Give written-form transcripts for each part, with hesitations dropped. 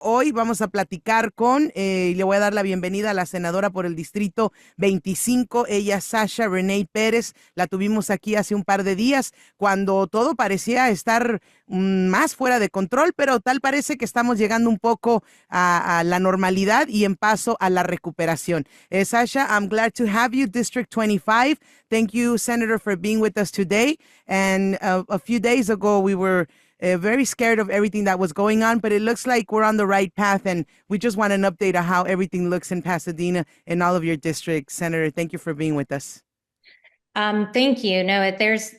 Hoy vamos a platicar con, y le voy a dar la bienvenida a la senadora por el Distrito 25, ella es Sasha Renee Perez. La tuvimos aquí hace un par de días cuando todo parecía estar más fuera de control, pero tal parece que estamos llegando un poco a la normalidad y en paso a la recuperación. Sasha, I'm glad to have you, District 25. Thank you, Senator, for being with us today. And a few days ago, we were very scared of everything that was going on, but it looks like we're on the right path. And we just want an update on how everything looks in Pasadena and all of your districts. Senator, thank you for being with us. Thank you. No, there's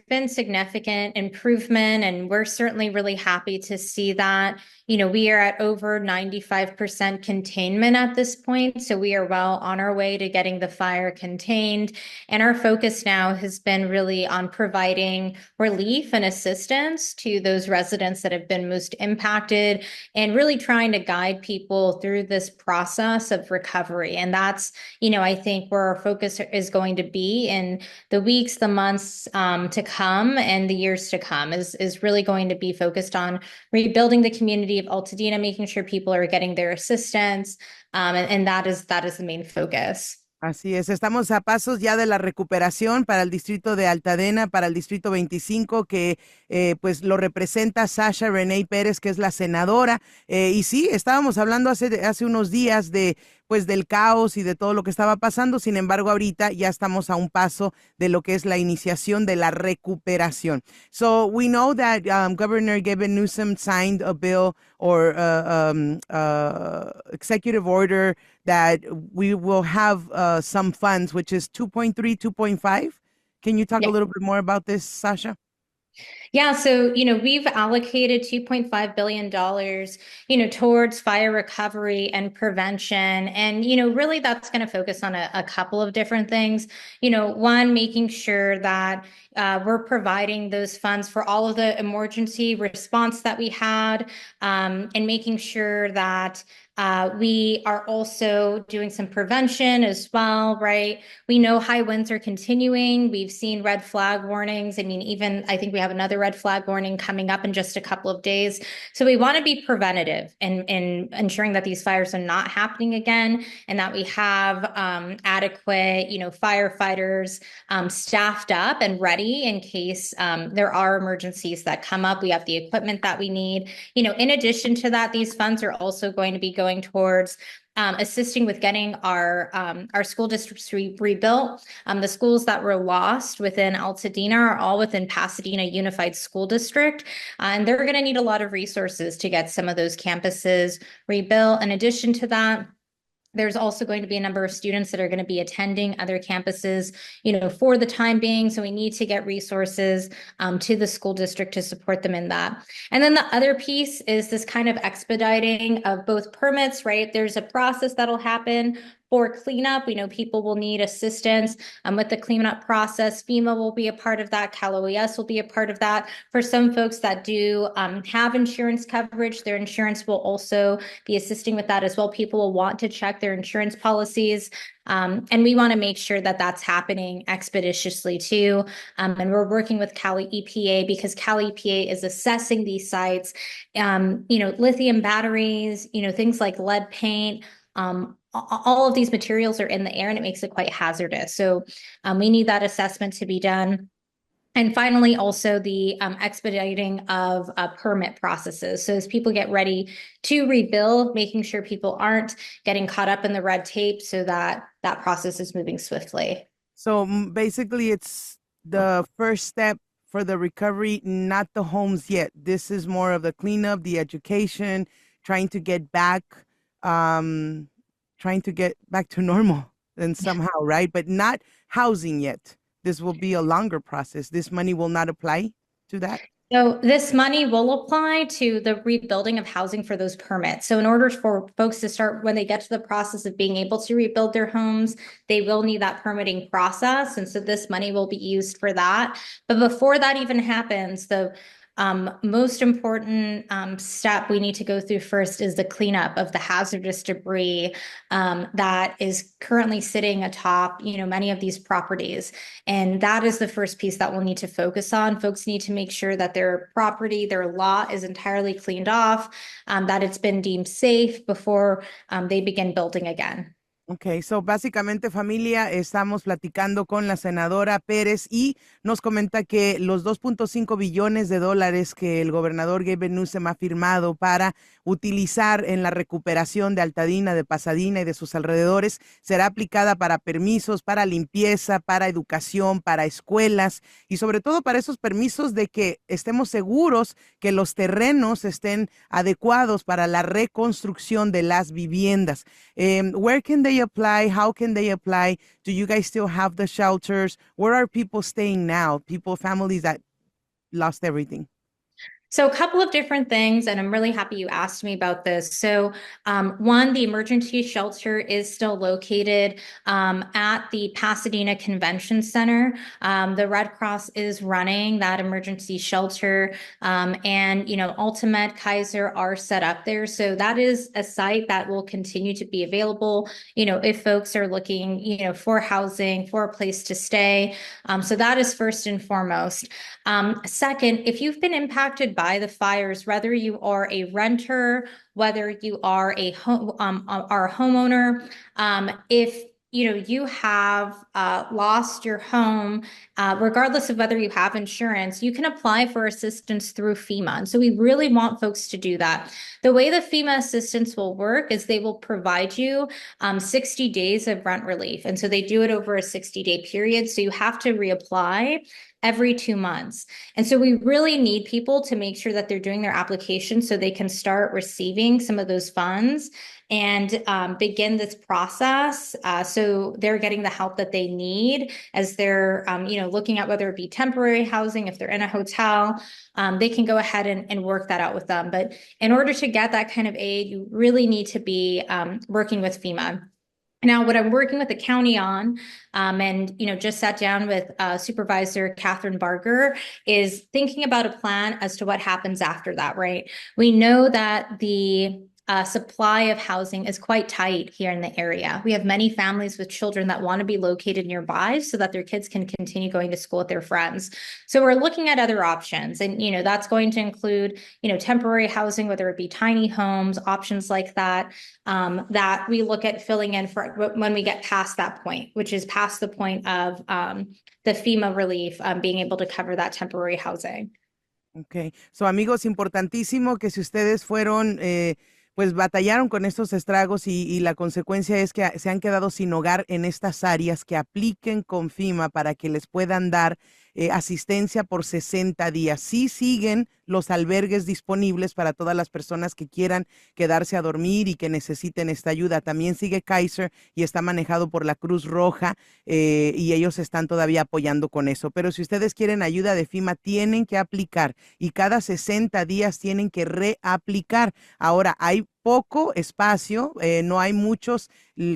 been significant improvement, and we're certainly really happy to see that. We are at over 95% containment at this point, so we are well on our way to getting the fire contained. And our focus now has been really on providing relief and assistance to those residents that have been most impacted and really trying to guide people through this process of recovery. And that's, I think where our focus is going to be in the weeks, the months to come, and the years to come is really going to be focused on rebuilding the community of Altadena, making sure people are getting their assistance, and that is the main focus. Así es, estamos a pasos ya de la recuperación para el distrito de Altadena, para el distrito 25, que pues lo representa Sasha Renee Pérez, que es la senadora. Y sí, estábamos hablando hace unos días de pues del caos y de todo lo que estaba pasando. Sin embargo, ahorita ya estamos a un paso de lo que es la iniciación de la recuperación. So we know that Governor Gavin Newsom signed a bill or executive order that we will have some funds, which is 2.3, 2.5. Can you talk a Yeah. little bit more about this, Sasha? Yeah, so we've allocated $2.5 billion, towards fire recovery and prevention. And really that's going to focus on a couple of different things. One, making sure that we're providing those funds for all of the emergency response that we had, and making sure that we are also doing some prevention as well, right? We know high winds are continuing. We've seen red flag warnings. I mean, even I think we have another red flag warning coming up in just a couple of days. So we want to be preventative in ensuring that these fires are not happening again, and that we have adequate, firefighters staffed up and ready in case there are emergencies that come up. We have the equipment that we need. In addition to that, these funds are also going to be going towards assisting with getting our school districts rebuilt. The schools that were lost within Altadena are all within Pasadena Unified School District, and they're going to need a lot of resources to get some of those campuses rebuilt. In addition to that, there's also going to be a number of students that are going to be attending other campuses, for the time being. So we need to get resources to the school district to support them in that. And then the other piece is this kind of expediting of both permits, right? There's a process that'll happen for cleanup. We know people will need assistance with the cleanup process. FEMA will be a part of that. Cal OES will be a part of that. For some folks that do have insurance coverage, their insurance will also be assisting with that as well. People will want to check their insurance policies. And we want to make sure that that's happening expeditiously too. And we're working with Cal EPA because Cal EPA is assessing these sites. Lithium batteries, things like lead paint, all of these materials are in the air, and it makes it quite hazardous. So we need that assessment to be done. And finally, also the expediting of permit processes. So as people get ready to rebuild, making sure people aren't getting caught up in the red tape so that that process is moving swiftly. So basically, it's the first step for the recovery, not the homes yet. This is more of the cleanup, the education, trying to get back, um, trying to get back to normal and somehow, right? But not housing yet. This will be a longer process. This money will not apply to that. So this money will apply to the rebuilding of housing for those permits. So in order for folks to start, when they get to the process of being able to rebuild their homes, they will need that permitting process. And so this money will be used for that. But before that even happens, the Most important step we need to go through first is the cleanup of the hazardous debris that is currently sitting atop, many of these properties. And that is the first piece that we'll need to focus on. Folks need to make sure that their property, their lot is entirely cleaned off, that it's been deemed safe before they begin building again. Ok, so básicamente familia, estamos platicando con la senadora Pérez y nos comenta que los 2.5 billones de dólares que el gobernador Gavin Newsom ha firmado para utilizar en la recuperación de Altadena, de Pasadena y de sus alrededores será aplicada para permisos, para limpieza, para educación, para escuelas y sobre todo para esos permisos de que estemos seguros que los terrenos estén adecuados para la reconstrucción de las viviendas. Where can they apply? How can they apply? Do you guys still have the shelters? Where are people staying now? Families that lost everything. So a couple of different things, and I'm really happy you asked me about this. So one, the emergency shelter is still located at the Pasadena Convention Center. The Red Cross is running that emergency shelter, and Ultimate, Kaiser are set up there. So that is a site that will continue to be available, if folks are looking, for housing, for a place to stay. So that is first and foremost. Second, if you've been impacted by the fires, whether you are a renter, whether you are a homeowner, if you have lost your home, regardless of whether you have insurance, you can apply for assistance through FEMA. And so we really want folks to do that. The way the FEMA assistance will work is they will provide you 60 days of rent relief. And so they do it over a 60-day period. So you have to reapply every 2 months. And so we really need people to make sure that they're doing their application so they can start receiving some of those funds and begin this process. So they're getting the help that they need as they're, looking at whether it be temporary housing, if they're in a hotel, they can go ahead and work that out with them. But in order to get that kind of aid, you really need to be working with FEMA. Now, what I'm working with the county on, and just sat down with Supervisor Catherine Barger, is thinking about a plan as to what happens after that, right? We know that the supply of housing is quite tight here in the area. We have many families with children that want to be located nearby so that their kids can continue going to school with their friends. So we're looking at other options, and that's going to include temporary housing, whether it be tiny homes, options like that, that we look at filling in for when we get past that point, which is past the point of the FEMA relief being able to cover that temporary housing. Ok, so amigos, importantísimo que si ustedes fueron pues batallaron con estos estragos y la consecuencia es que se han quedado sin hogar en estas áreas, que apliquen con FEMA para que les puedan dar asistencia por 60 días. Sí siguen los albergues disponibles para todas las personas que quieran quedarse a dormir y que necesiten esta ayuda. También sigue Kaiser y está manejado por la Cruz Roja y ellos están todavía apoyando con eso. Pero si ustedes quieren ayuda de FEMA, tienen que aplicar y cada 60 días tienen que reaplicar. Ahora, hay poco espacio, no hay muchos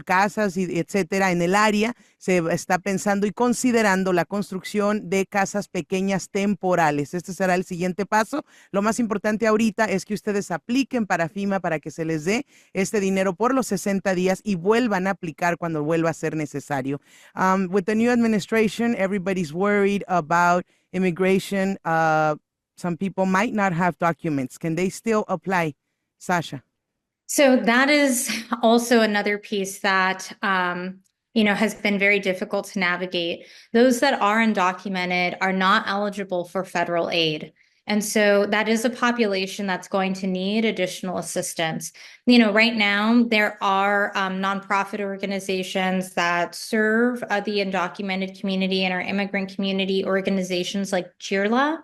casas, y etcétera, en el área. Se está pensando y considerando la construcción de casas pequeñas temporales. Este será el siguiente paso. Lo más importante ahorita es que ustedes apliquen para FEMA para que se les dé este dinero por los 60 días y vuelvan a aplicar cuando vuelva a ser necesario. With the new administration, everybody's worried about immigration. Some people might not have documents. Can they still apply, Sasha? So that is also another piece that, has been very difficult to navigate. Those that are undocumented are not eligible for federal aid. And so that is a population that's going to need additional assistance. Right now, there are nonprofit organizations that serve the undocumented community and our immigrant community, organizations like CHIRLA,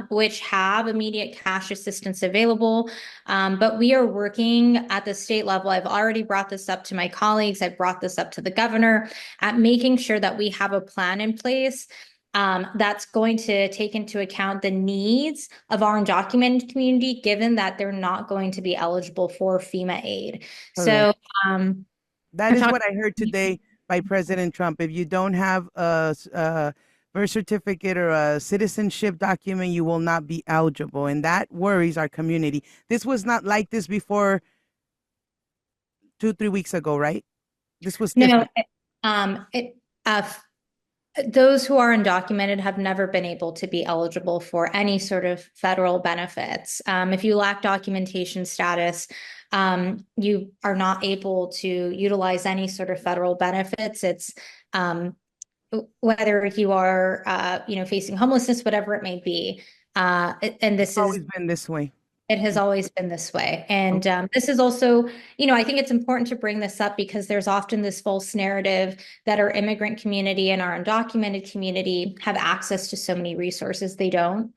which have immediate cash assistance available. But we are working at the state level. I've already brought this up to my colleagues. I've brought this up to the governor at making sure that we have a plan in place that's going to take into account the needs of our undocumented community, given that they're not going to be eligible for FEMA aid. Correct. So that is what I heard today by President Trump. If you don't have birth certificate or a citizenship document, you will not be eligible. And that worries our community. This was not like this before 2, 3 weeks ago, right? This was No, different. it those who are undocumented have never been able to be eligible for any sort of federal benefits. If you lack documentation status, you are not able to utilize any sort of federal benefits. It's whether you are, facing homelessness, whatever it may be. And It's this is always been this way. it has always been this way. And Okay. this is also, I think it's important to bring this up because there's often this false narrative that our immigrant community and our undocumented community have access to so many resources. They don't.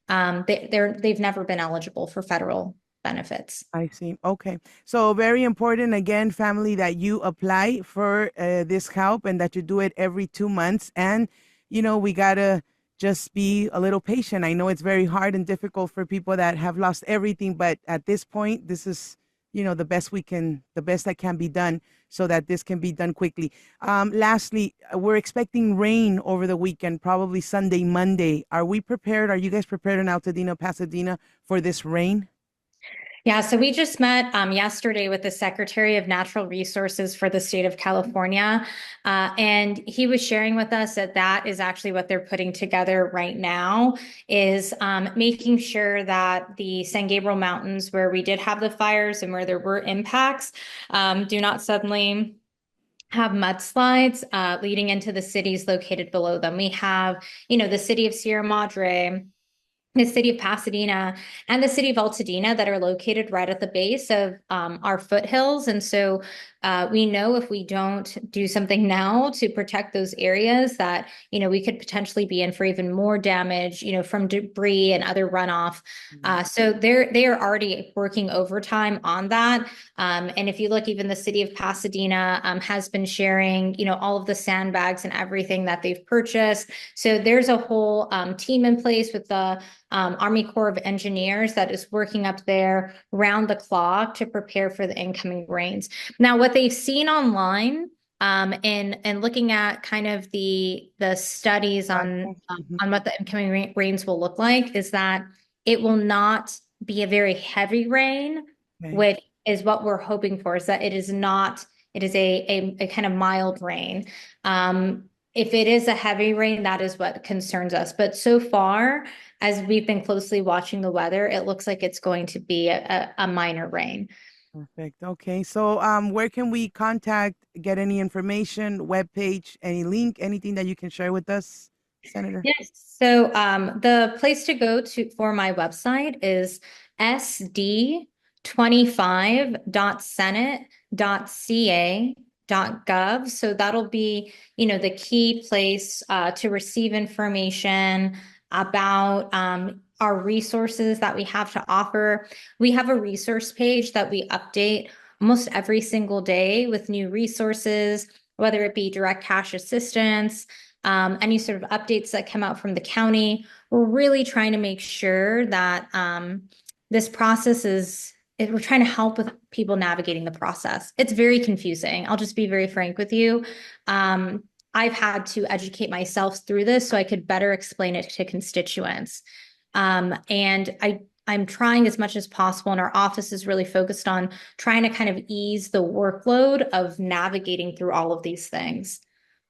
They've never been eligible for federal benefits. I see. Okay. So very important again, family, that you apply for this help and that you do it every 2 months. And, we gotta just be a little patient. I know it's very hard and difficult for people that have lost everything, but at this point, this is, the best that can be done so that this can be done quickly. Lastly, we're expecting rain over the weekend, probably Sunday, Monday. Are we prepared? Are you guys prepared in Altadena, Pasadena for this rain? Yeah, so we just met yesterday with the Secretary of Natural Resources for the state of California, and he was sharing with us that that is actually what they're putting together right now, is making sure that the San Gabriel Mountains, where we did have the fires and where there were impacts, do not suddenly have mudslides leading into the cities located below them. We have, the city of Sierra Madre, the city of Pasadena, and the city of Altadena that are located right at the base of our foothills. And so we know if we don't do something now to protect those areas that, we could potentially be in for even more damage, from debris and other runoff. So they are already working overtime on that. And if you look, even the city of Pasadena has been sharing, all of the sandbags and everything that they've purchased. So there's a whole team in place with the Army Corps of Engineers that is working up there round the clock to prepare for the incoming rains. Now, what they've seen online and looking at kind of the studies on what the incoming rains will look like is that it will not be a very heavy rain, Okay. which is what we're hoping for, is that it is not, it is a kind of mild rain. If it is a heavy rain, that is what concerns us. But so far, as we've been closely watching the weather, it looks like it's going to be a minor rain. Perfect. Okay. So, where can we contact, get any information, webpage, any link, anything that you can share with us, Senator? Yes. So the place to go to for my website is sd25.senate.ca.gov. So that'll be, the key place to receive information about our resources that we have to offer. We have a resource page that we update almost every single day with new resources, whether it be direct cash assistance, any sort of updates that come out from the county. We're really trying to make sure that this process we're trying to help with people navigating the process. It's very confusing. I'll just be very frank with you. I've had to educate myself through this so I could better explain it to constituents. And I'm trying as much as possible, and our office is really focused on trying to kind of ease the workload of navigating through all of these things.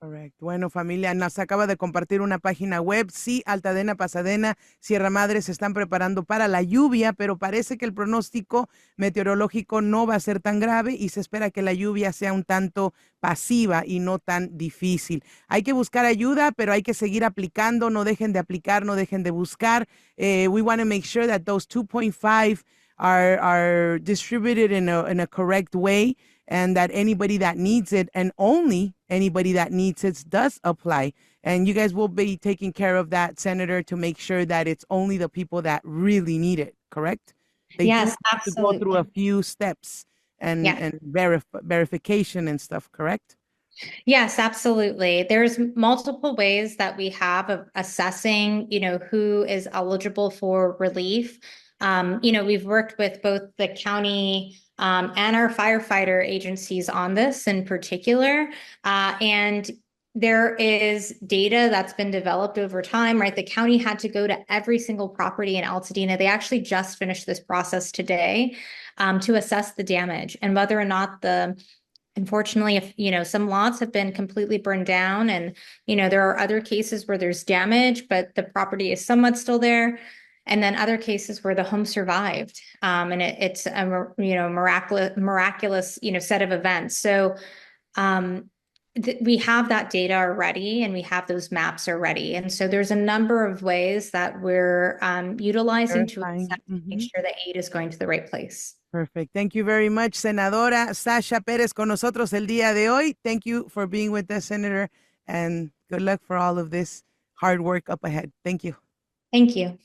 Correcto. Bueno, familia, nos acaba de compartir una página web. Sí, Altadena, Pasadena, Sierra Madre se están preparando para la lluvia, pero parece que el pronóstico meteorológico no va a ser tan grave y se espera que la lluvia sea un tanto pasiva y no tan difícil. Hay que buscar ayuda, pero hay que seguir aplicando. No dejen de aplicar, no dejen de buscar. We want to make sure that those 2.5 are distributed in a correct way, and that anybody that needs it, and only anybody that needs it, does apply. And you guys will be taking care of that, Senator, to make sure that it's only the people that really need it, correct? They do Yes, have to go through a absolutely. few steps and, Yeah. and verification and stuff, correct? Yes, absolutely. There's multiple ways that we have of assessing, who is eligible for relief. We've worked with both the county and our firefighter agencies on this in particular. And There is data that's been developed over time, right? The county had to go to every single property in Altadena. They actually just finished this process today to assess the damage and whether or not unfortunately, if, some lots have been completely burned down and, there are other cases where there's damage, but the property is somewhat still there. And then other cases where the home survived. And it's a, miraculous, set of events. So, we have that data already and we have those maps already. And so there's a number of ways that we're utilizing to Verifying. make sure the aid is going to the right place. Perfect. Thank you very much, Senadora Sasha Perez, con nosotros el día de hoy. Thank you for being with us, Senator, and good luck for all of this hard work up ahead. Thank you. Thank you.